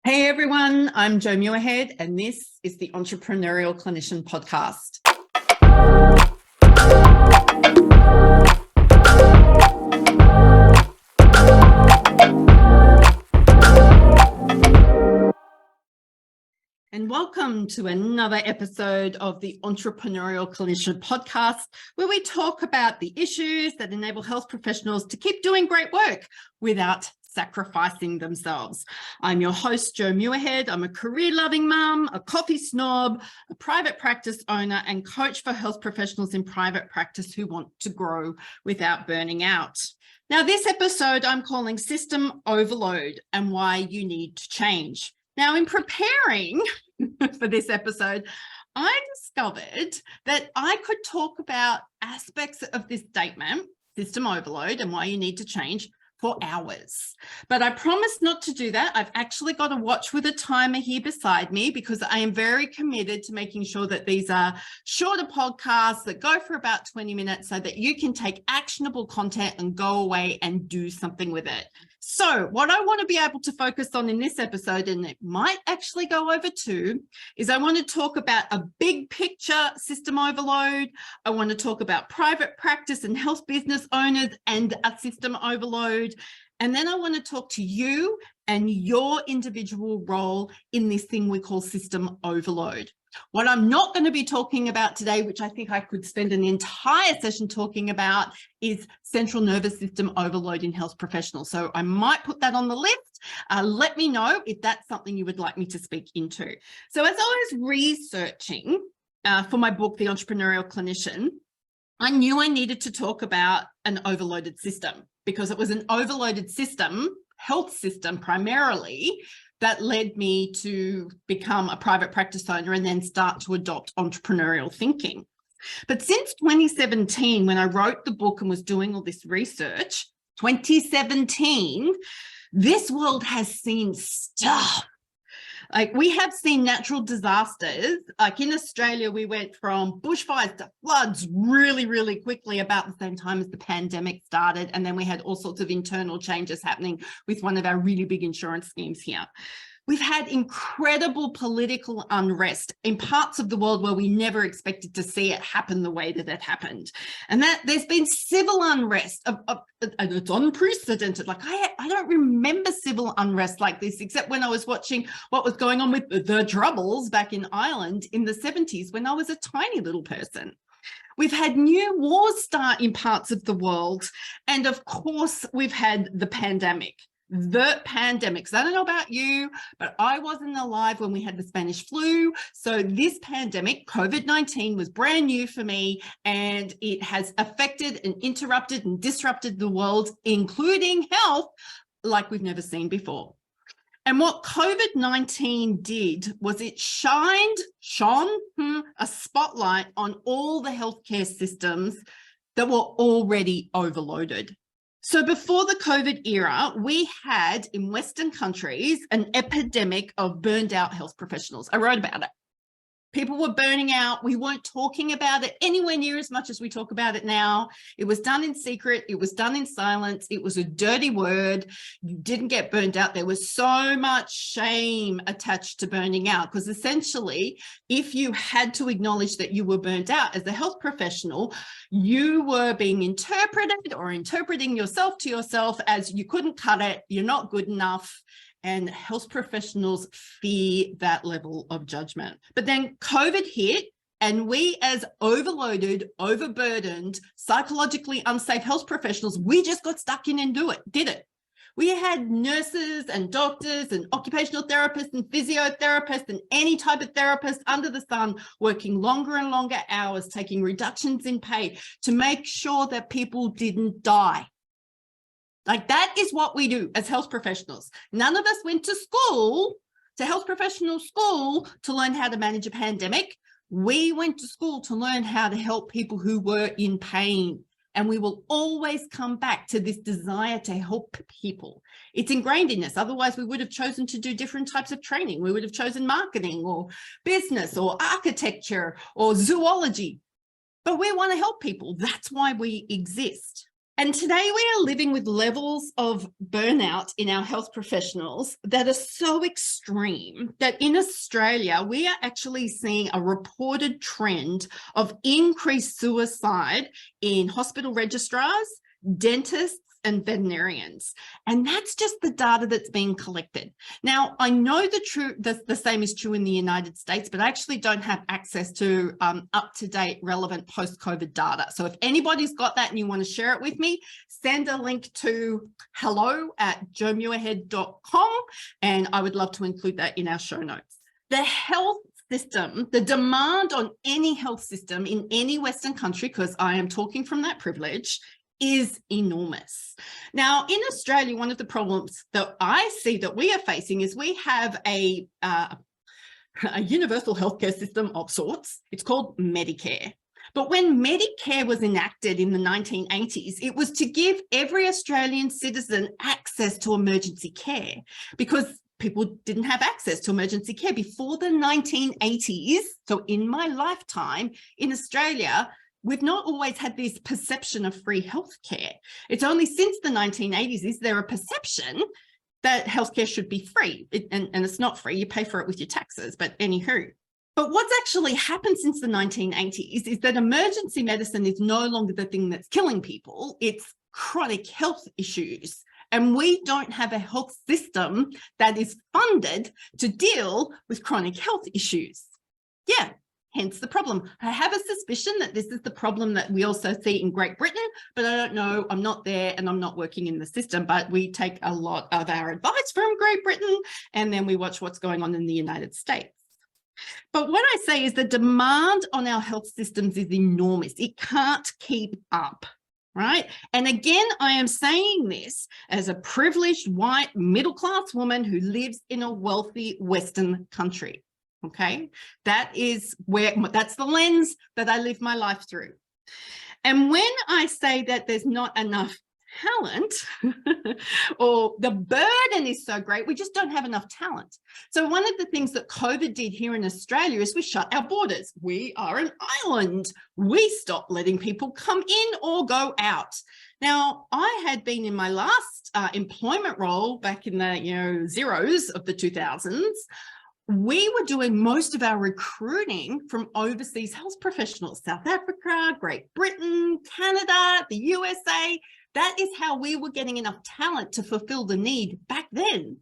Hey everyone, I'm Jo Muirhead and this is the Entrepreneurial Clinician podcast. And welcome to another episode of the Entrepreneurial Clinician podcast, where we talk about the issues that enable health professionals to keep doing great work without sacrificing themselves. I'm your host, Jo Muirhead. I'm a career-loving mum, a coffee snob, a private practice owner, and coach for health professionals in private practice who want to grow without burning out. Now, this episode I'm calling System Overload and Why You Need to Change. Now, in preparing for this episode, I discovered that I could talk about aspects of this statement, system overload and why you need to change, for hours. But I promised not to do that. I've actually got a watch with a timer here beside me because I am very committed to making sure that these are shorter podcasts that go for about 20 minutes so that you can take actionable content and go away and do something with it. So what I want to be able to focus on in this episode, and it might actually go over too, is I want to talk about a big picture system overload. I want to talk about private practice and health business owners and a system overload. And then I want to talk to you and your individual role in this thing we call system overload. What I'm not going to be talking about today, which I think I could spend an entire session talking about, is central nervous system overload in health professionals. So I might put that on the list. Let me know if that's something you would like me to speak into. So as I was researching for my book, The Entrepreneurial Clinician, I knew I needed to talk about an overloaded system because it was an overloaded system, health system primarily, that led me to become a private practice owner and then start to adopt entrepreneurial thinking. But since 2017, when I wrote the book and was doing all this research, 2017, this world has seen stuff. Like, we have seen natural disasters. Like in Australia, we went from bushfires to floods really, really quickly about the same time as the pandemic started. And then we had all sorts of internal changes happening with one of our really big insurance schemes here. We've had incredible political unrest in parts of the world where we never expected to see it happen the way that it happened. And that there's been civil unrest, and it's unprecedented. Like I don't remember civil unrest like this, except when I was watching what was going on with the Troubles back in Ireland in the 70s when I was a tiny little person. We've had new wars start in parts of the world. And of course, we've had the pandemic. The pandemic. So I don't know about you, but I wasn't alive when we had the Spanish flu. So this pandemic, COVID-19, was brand new for me, and it has affected and interrupted and disrupted the world, including health, like we've never seen before. And what COVID-19 did was it shone a spotlight on all the healthcare systems that were already overloaded. So before the COVID era, we had in Western countries an epidemic of burned out health professionals. I wrote about it. People were burning out. We weren't talking about it anywhere near as much as we talk about it now. It was done in secret. It was done in silence. It was a dirty word. You didn't get burned out. There was so much shame attached to burning out because essentially, if you had to acknowledge that you were burnt out as a health professional, you were being interpreted or interpreting yourself to yourself as you couldn't cut it, you're not good enough. And health professionals fear that level of judgment. But then COVID hit, and we as overloaded, overburdened, psychologically unsafe health professionals, we just got stuck in and did it. We had nurses and doctors and occupational therapists and physiotherapists and any type of therapist under the sun working longer and longer hours, taking reductions in pay to make sure that people didn't die. Like, that is what we do as health professionals. None of us went to school, to health professional school, to learn how to manage a pandemic. We went to school to learn how to help people who were in pain. And we will always come back to this desire to help people. It's ingrained in us. Otherwise, we would have chosen to do different types of training. We would have chosen marketing or business or architecture or zoology. But we want to help people. That's why we exist. And today we are living with levels of burnout in our health professionals that are so extreme that in Australia, we are actually seeing a reported trend of increased suicide in hospital registrars, dentists, and veterinarians. And that's just the data that's being collected. Now, I know the same is true in the United States, but I actually don't have access to up-to-date relevant post-COVID data. So if anybody's got that and you want to share it with me, send a link to hello@joemuirhead.com, and I would love to include that in our show notes. The health system, the demand on any health system in any Western country, because I am talking from that privilege, is enormous. Now, in Australia, one of the problems that I see that we are facing is we have a universal healthcare system of sorts. It's called Medicare. But when Medicare was enacted in the 1980s, it was to give every Australian citizen access to emergency care because people didn't have access to emergency care before the 1980s. So in my lifetime in Australia, we've not always had this perception of free healthcare. It's only since the 1980s is there a perception that healthcare should be free. And it's not free, you pay for it with your taxes, but anywho. But what's actually happened since the 1980s is that emergency medicine is no longer the thing that's killing people, it's chronic health issues. And we don't have a health system that is funded to deal with chronic health issues. Yeah. Hence the problem. I have a suspicion that this is the problem that we also see in Great Britain, but I don't know. I'm not there and I'm not working in the system, but we take a lot of our advice from Great Britain and then we watch what's going on in the United States. But what I say is the demand on our health systems is enormous. It can't keep up, right? And again, I am saying this as a privileged white middle-class woman who lives in a wealthy Western country. Okay, that's the lens that I live my life through. And when I say that there's not enough talent or the burden is so great, we just don't have enough talent. So one of the things that COVID did here in Australia is we shut our borders. We are an island. We stopped letting people come in or go out. Now, I had been in my last employment role back in the zeros of the 2000s. We were doing most of our recruiting from overseas health professionals, South Africa, Great Britain, Canada, the USA. That is how we were getting enough talent to fulfill the need back then.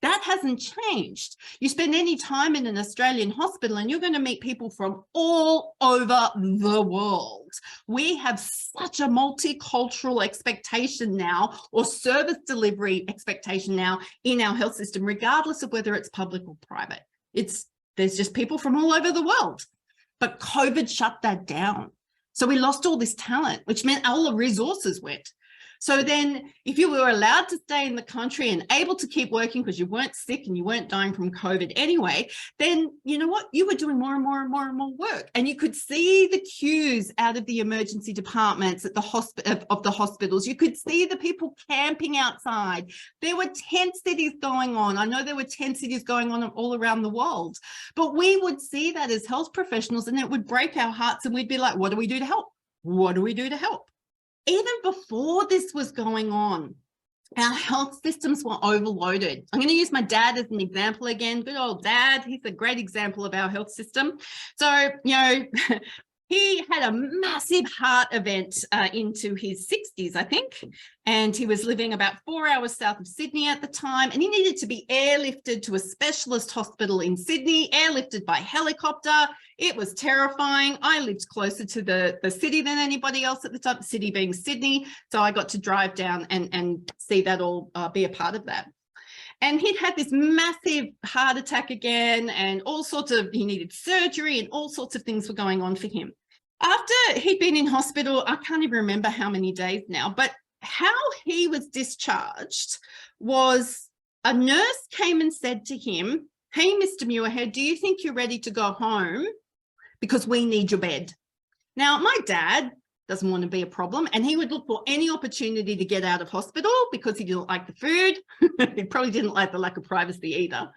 That hasn't changed. You spend any time in an Australian hospital and you're going to meet people from all over the world. We have such a multicultural expectation now, or service delivery expectation now in our health system, regardless of whether it's public or private. There's just people from all over the world. But COVID shut that down. So we lost all this talent, which meant all the resources went. So then if you were allowed to stay in the country and able to keep working because you weren't sick and you weren't dying from COVID anyway, then you know what? You were doing more and more and more and more work. And you could see the queues out of the emergency departments at the hospitals. You could see the people camping outside. There were tent cities going on. I know there were tent cities going on all around the world. But we would see that as health professionals and it would break our hearts and we'd be like, what do we do to help? What do we do to help? Even before this was going on, our health systems were overloaded. I'm going to use my dad as an example again. Good old dad. He's a great example of our health system. So, he had a massive heart event into his 60s, I think, and he was living about 4 hours south of Sydney at the time, and he needed to be airlifted to a specialist hospital in Sydney, airlifted by helicopter. It was terrifying. I lived closer to the city than anybody else at the time, the city being Sydney, so I got to drive down and see that all, be a part of that. And he'd had this massive heart attack again and he needed surgery and all sorts of things were going on for him. After he'd been in hospital, I can't even remember how many days now, but how he was discharged was a nurse came and said to him, "Hey, Mr. Muirhead, do you think you're ready to go home? Because we need your bed." Now, my dad doesn't want to be a problem and he would look for any opportunity to get out of hospital because he didn't like the food. He probably didn't like the lack of privacy either.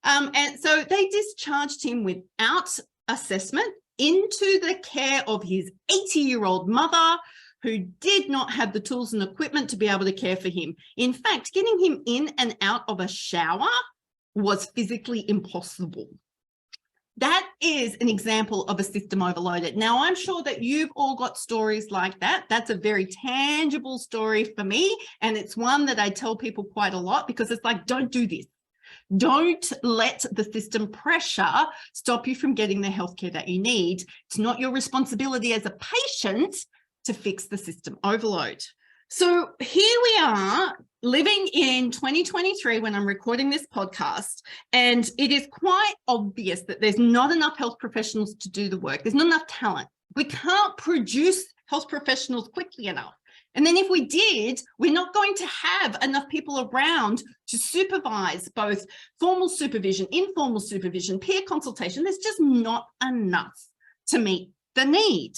And so they discharged him without assessment into the care of his 80-year-old mother, who did not have the tools and equipment to be able to care for him. In fact, getting him in and out of a shower was physically impossible. That is an example of a system overloaded. Now, I'm sure that you've all got stories like that. That's a very tangible story for me. And it's one that I tell people quite a lot, because it's like, don't do this. Don't let the system pressure stop you from getting the healthcare that you need. It's not your responsibility as a patient to fix the system overload. So here we are living in 2023 when I'm recording this podcast, and it is quite obvious that there's not enough health professionals to do the work. There's not enough talent. We can't produce health professionals quickly enough. And then if we did, we're not going to have enough people around to supervise both formal supervision, informal supervision, peer consultation. There's just not enough to meet the need.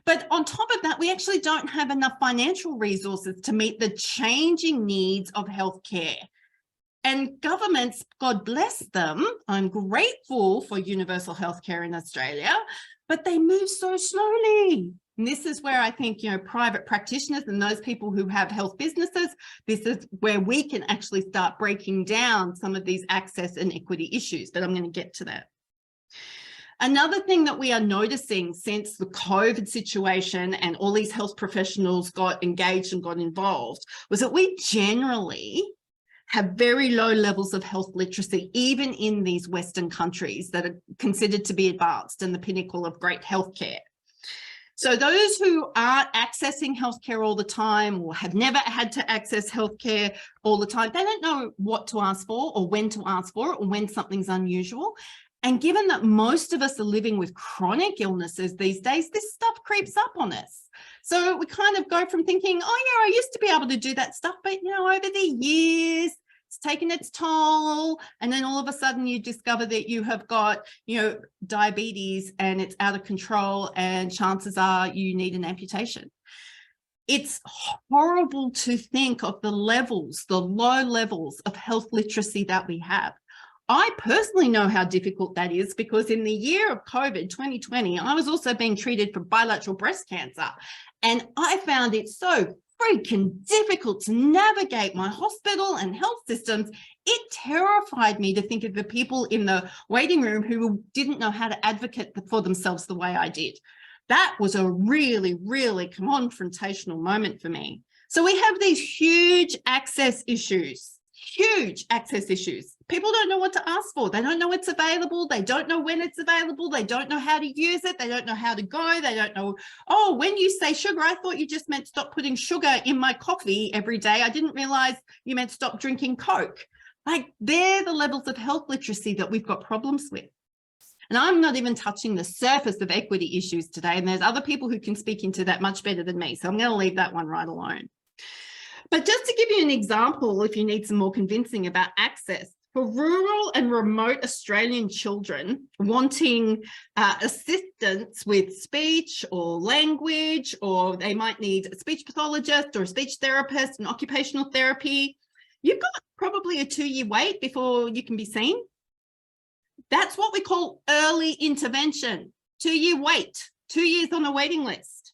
But on top of that, we actually don't have enough financial resources to meet the changing needs of healthcare. And governments, God bless them, I'm grateful for universal healthcare in Australia, but they move so slowly. And this is where I think, private practitioners and those people who have health businesses, this is where we can actually start breaking down some of these access and equity issues, but I'm going to get to that. Another thing that we are noticing since the COVID situation and all these health professionals got engaged and got involved was that we generally have very low levels of health literacy, even in these Western countries that are considered to be advanced and the pinnacle of great healthcare. So those who aren't accessing healthcare all the time, or have never had to access healthcare all the time, they don't know what to ask for or when to ask for it or when something's unusual. And given that most of us are living with chronic illnesses these days, this stuff creeps up on us. So we kind of go from thinking, oh yeah, I used to be able to do that stuff, but over the years, it's taken its toll. And then all of a sudden you discover that you have got, diabetes and it's out of control, and chances are you need an amputation. It's horrible to think of the low levels of health literacy that we have. I personally know how difficult that is, because in the year of COVID 2020, I was also being treated for bilateral breast cancer. And I found it so freaking difficult to navigate my hospital and health systems. It terrified me to think of the people in the waiting room who didn't know how to advocate for themselves the way I did. That was a really, really confrontational moment for me. So we have these huge access issues. People don't know what to ask for. They don't know it's available. They don't know when it's available. They don't know how to use it. They don't know how to go. They don't know, oh, when you say sugar, I thought you just meant stop putting sugar in my coffee every day. I didn't realize you meant stop drinking Coke. Like, they're the levels of health literacy that we've got problems with. And I'm not even touching the surface of equity issues today. And there's other people who can speak into that much better than me. So I'm going to leave that one right alone. But just to give you an example, if you need some more convincing about access, for rural and remote Australian children wanting assistance with speech or language, or they might need a speech pathologist or a speech therapist and occupational therapy, you've got probably a 2-year wait before you can be seen. That's what we call early intervention. 2-year wait, 2 years on a waiting list.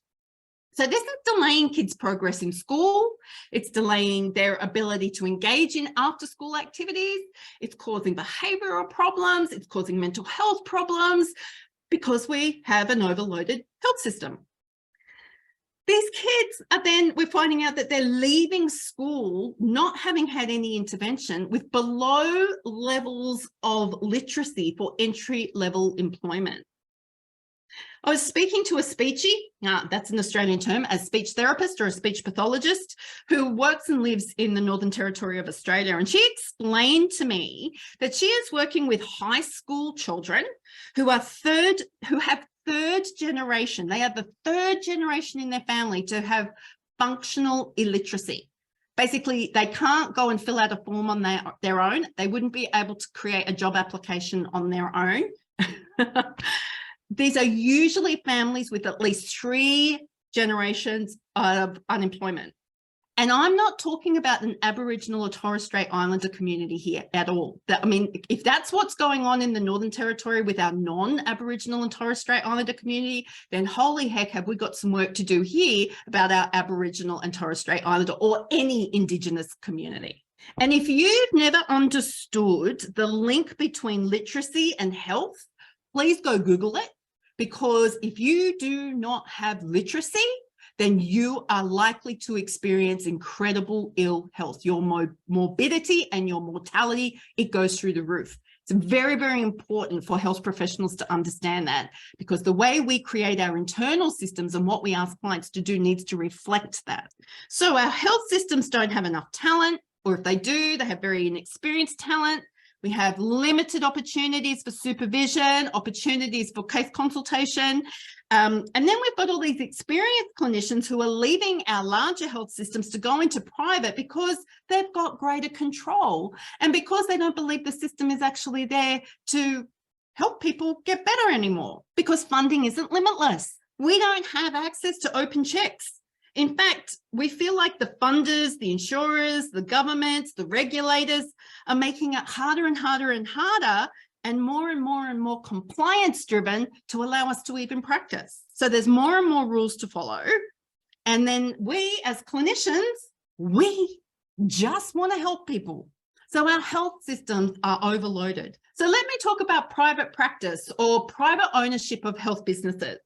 So this is delaying kids' progress in school. It's delaying their ability to engage in after-school activities. It's causing behavioural problems. It's causing mental health problems, because we have an overloaded health system. These kids are then, we're finding out that they're leaving school not having had any intervention, with below levels of literacy for entry-level employment. I was speaking to a speechy, that's an Australian term, a speech therapist or a speech pathologist who works and lives in the Northern Territory of Australia. And she explained to me that she is working with high school children who have third generation. They are the third generation in their family to have functional illiteracy. Basically, they can't go and fill out a form on their own. They wouldn't be able to create a job application on their own. These are usually families with at least 3 generations of unemployment. And I'm not talking about an Aboriginal or Torres Strait Islander community here at all. I mean, if that's what's going on in the Northern Territory with our non-Aboriginal and Torres Strait Islander community, then holy heck, have we got some work to do here about our Aboriginal and Torres Strait Islander or any Indigenous community. And if you've never understood the link between literacy and health, please go Google it, because if you do not have literacy, then you are likely to experience incredible ill health. Your morbidity and your mortality, it goes through the roof. It's very, very important for health professionals to understand that, because the way we create our internal systems and what we ask clients to do needs to reflect that. So our health systems don't have enough talent, or if they do, they have very inexperienced talent. We have limited opportunities for supervision, opportunities for case consultation. And then we've got all these experienced clinicians who are leaving our larger health systems to go into private because they've got greater control and because they don't believe the system is actually there to help people get better anymore, because funding isn't limitless. We don't have access to open checks. In fact, we feel like the funders, the insurers, the governments, the regulators are making it harder and harder and harder and more compliance driven to allow us to even practice. So there's more and more rules to follow. And then we as clinicians, we just want to help people. So our health systems are overloaded. So let me talk about private practice or private ownership of health businesses.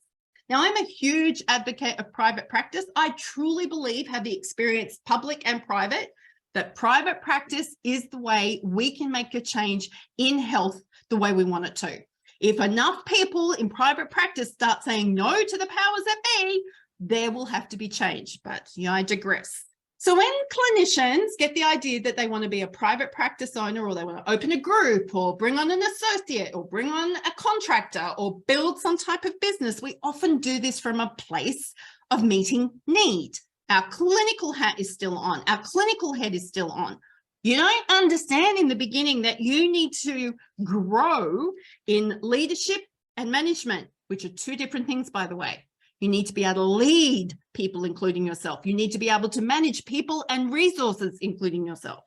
Now, I'm a huge advocate of private practice. I truly believe, have the experience, public and private, that private practice is the way we can make a change in health the way we want it to. If enough people in private practice start saying no to the powers that be, there will have to be change. But I digress. So when clinicians get the idea that they want to be a private practice owner, or they want to open a group, or bring on an associate, or bring on a contractor, or build some type of business, we often do this from a place of meeting need. Our clinical hat is still on. Our clinical head is still on. You don't understand in the beginning that you need to grow in leadership and management, which are two different things, by the way. You need to be able to lead people, including yourself. You need to be able to manage people and resources, including yourself.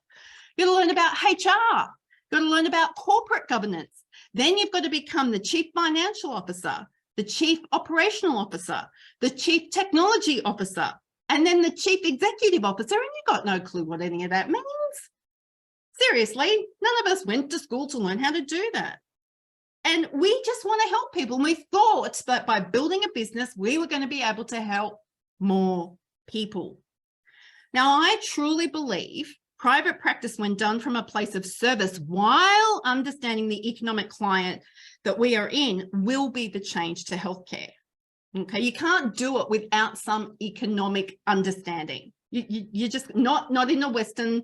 You've got to learn about HR. You've got to learn about corporate governance. Then you've got to become the chief financial officer, the chief operational officer, the chief technology officer, and then the chief executive officer. And you've got no clue what any of that means. Seriously, none of us went to school to learn how to do that. And we just want to help people. And we thought that by building a business, we were going to be able to help more people. Now, I truly believe private practice, when done from a place of service while understanding the economic climate that we are in, will be the change to healthcare. Okay, you can't do it without some economic understanding. You're just not in a Western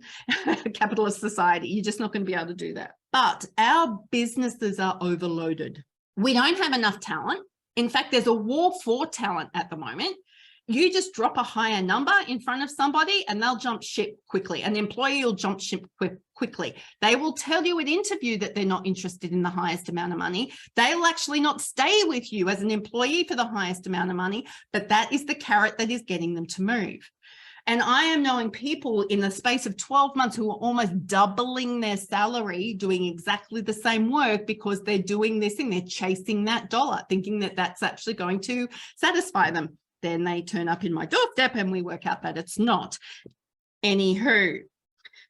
capitalist society. You're just not going to be able to do that. But our businesses are overloaded. We don't have enough talent. In fact, there's a war for talent at the moment. You just drop a higher number in front of somebody and they'll jump ship quickly. An employee will jump ship quickly. They will tell you at interview that they're not interested in the highest amount of money. They'll actually not stay with you as an employee for the highest amount of money, but that is the carrot that is getting them to move. And I am knowing people in the space of 12 months who are almost doubling their salary doing exactly the same work because they're doing this thing. They're chasing that dollar, thinking that that's actually going to satisfy them. Then they turn up in my doorstep and we work out that it's not. Anywho,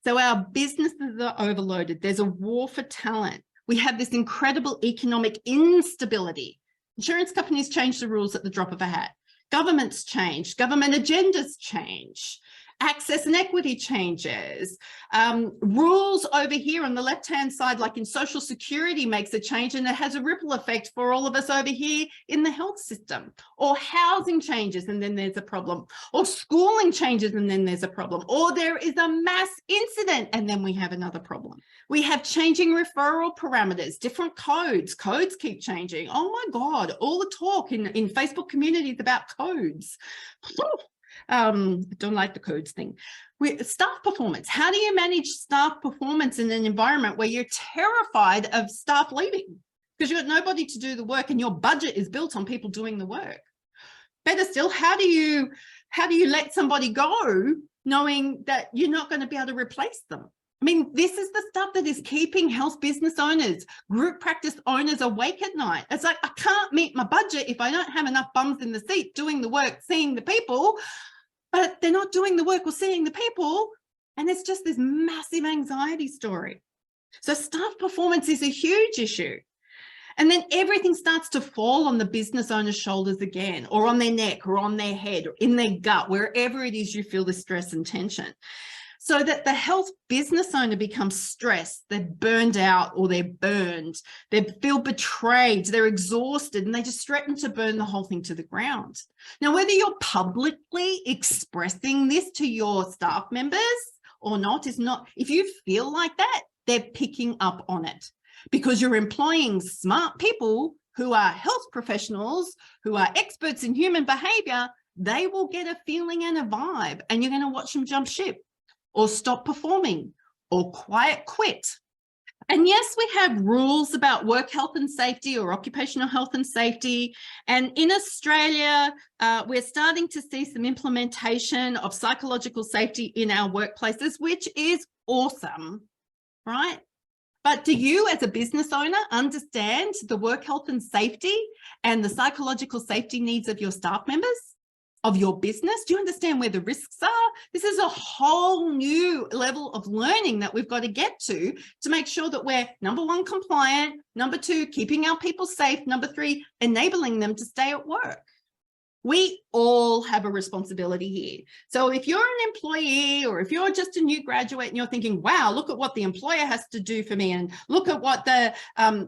so our businesses are overloaded. There's a war for talent. We have this incredible economic instability. Insurance companies change the rules at the drop of a hat. Governments change, government agendas change, access and equity changes, rules over here on the left-hand side, like in Social Security, makes a change and it has a ripple effect for all of us over here in the health system, or housing changes and then there's a problem, or schooling changes and then there's a problem, or there is a mass incident and then we have another problem. We have changing referral parameters, different codes keep changing. Oh my God, all the talk in Facebook communities about codes. Don't like the codes thing. Staff performance. How do you manage staff performance in an environment where you're terrified of staff leaving because you've got nobody to do the work and your budget is built on people doing the work? Better still, how do you let somebody go knowing that you're not going to be able to replace them. I mean, this is the stuff that is keeping health business owners, group practice owners awake at night. It's like, I can't meet my budget if I don't have enough bums in the seat doing the work, seeing the people, but they're not doing the work or seeing the people. And it's just this massive anxiety story. So staff performance is a huge issue. And then everything starts to fall on the business owner's shoulders again, or on their neck, or on their head, or in their gut, wherever it is you feel the stress and tension. So that the health business owner becomes stressed, they're burned out, or they're burned, they feel betrayed, they're exhausted, and they just threaten to burn the whole thing to the ground. Now, whether you're publicly expressing this to your staff members or not is not, if you feel like that, they're picking up on it, because you're employing smart people who are health professionals, who are experts in human behavior. They will get a feeling and a vibe, and you're going to watch them jump ship, or stop performing, or quiet quit. And yes, we have rules about work health and safety, or occupational health and safety. And in Australia, we're starting to see some implementation of psychological safety in our workplaces, which is awesome, right? But do you, as a business owner, understand the work health and safety and the psychological safety needs of your staff members, of your business? Do you understand where the risks are? This is a whole new level of learning that we've got to get to make sure that we're, number one, compliant, number two, keeping our people safe, number three, enabling them to stay at work. We all have a responsibility here. So if you're an employee, or if you're just a new graduate and you're thinking, wow, look at what the employer has to do for me, and look at what the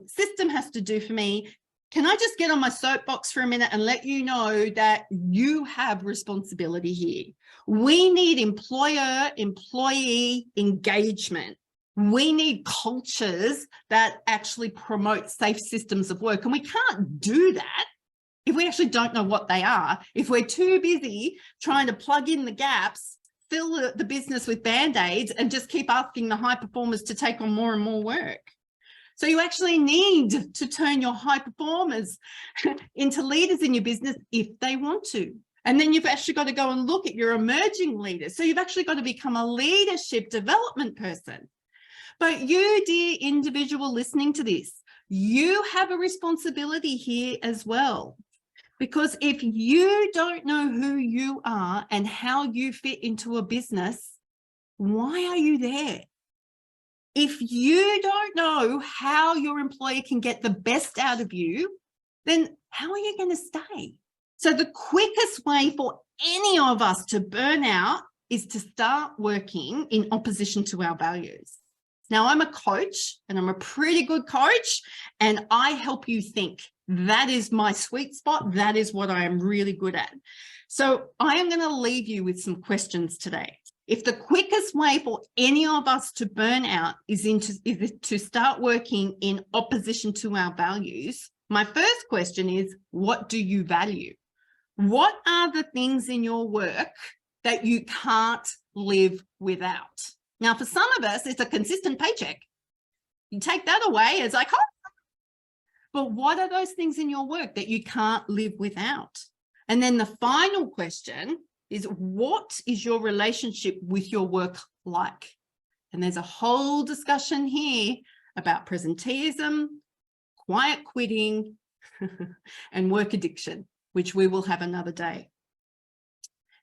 system has to do for me, can I just get on my soapbox for a minute and let you know that you have responsibility here? We need employer-employee engagement. We need cultures that actually promote safe systems of work. And we can't do that if we actually don't know what they are, if we're too busy trying to plug in the gaps, fill the business with Band-Aids, and just keep asking the high performers to take on more and more work. So you actually need to turn your high performers into leaders in your business if they want to. And then you've actually got to go and look at your emerging leaders. So you've actually got to become a leadership development person. But you, dear individual listening to this, you have a responsibility here as well. Because if you don't know who you are and how you fit into a business, why are you there? If you don't know how your employer can get the best out of you, then how are you going to stay? So the quickest way for any of us to burn out is to start working in opposition to our values. Now, I'm a coach, and I'm a pretty good coach, and I help you think. That is my sweet spot. That is what I am really good at. So I am going to leave you with some questions today. If the quickest way for any of us to burn out is to start working in opposition to our values, my first question is, what do you value? What are the things in your work that you can't live without? Now, for some of us, it's a consistent paycheck. You take that away, it's like, oh. But what are those things in your work that you can't live without? And then the final question is, what is your relationship with your work like? And there's a whole discussion here about presenteeism, quiet quitting, and work addiction, which we will have another day.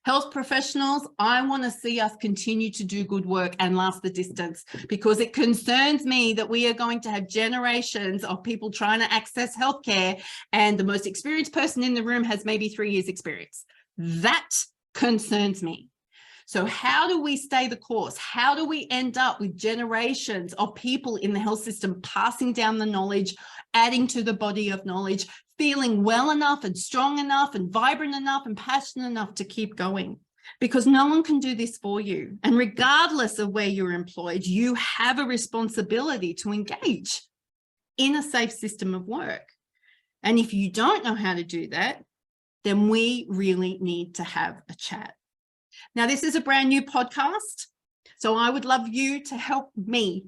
Health professionals, I want to see us continue to do good work and last the distance, because it concerns me that we are going to have generations of people trying to access healthcare, and the most experienced person in the room has maybe 3 years experience. That concerns me. So how do we stay the course? How do we end up with generations of people in the health system passing down the knowledge, adding to the body of knowledge, feeling well enough and strong enough and vibrant enough and passionate enough to keep going? Because no one can do this for you. And regardless of where you're employed, you have a responsibility to engage in a safe system of work. And if you don't know how to do that, then we really need to have a chat. Now, this is a brand new podcast, so I would love you to help me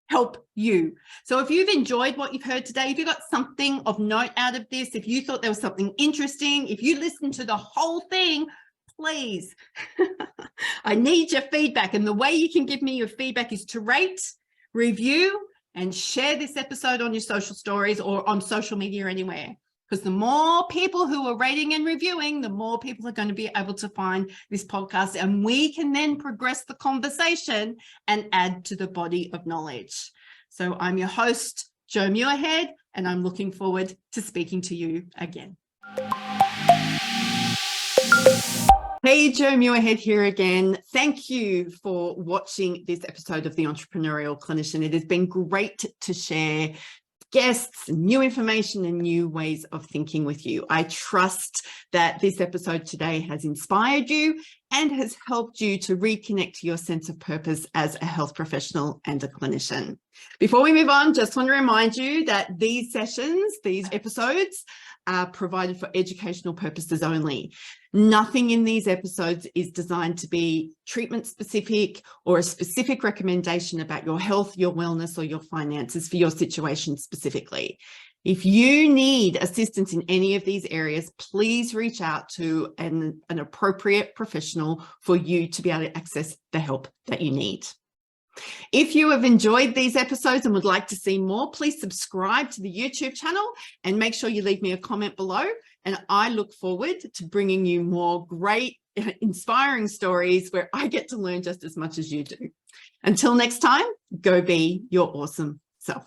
help you. So if you've enjoyed what you've heard today, if you got something of note out of this, if you thought there was something interesting, if you listened to the whole thing, please, I need your feedback. And the way you can give me your feedback is to rate, review, and share this episode on your social stories or on social media anywhere. Because the more people who are rating and reviewing, the more people are going to be able to find this podcast, and we can then progress the conversation and add to the body of knowledge. So I'm your host, Jo Muirhead, and I'm looking forward to speaking to you again. Hey, Jo Muirhead here again. Thank you for watching this episode of the Entrepreneurial Clinician. It has been great to share guests, new information, and new ways of thinking with you. I trust that this episode today has inspired you and has helped you to reconnect to your sense of purpose as a health professional and a clinician. Before we move on, just want to remind you that these sessions, these episodes, are provided for educational purposes only. Nothing in these episodes is designed to be treatment specific or a specific recommendation about your health, your wellness, or your finances for your situation specifically. If you need assistance in any of these areas, please reach out to an appropriate professional for you to be able to access the help that you need. If you have enjoyed these episodes and would like to see more, please subscribe to the YouTube channel and make sure you leave me a comment below. And I look forward to bringing you more great, inspiring stories where I get to learn just as much as you do. Until next time, go be your awesome self.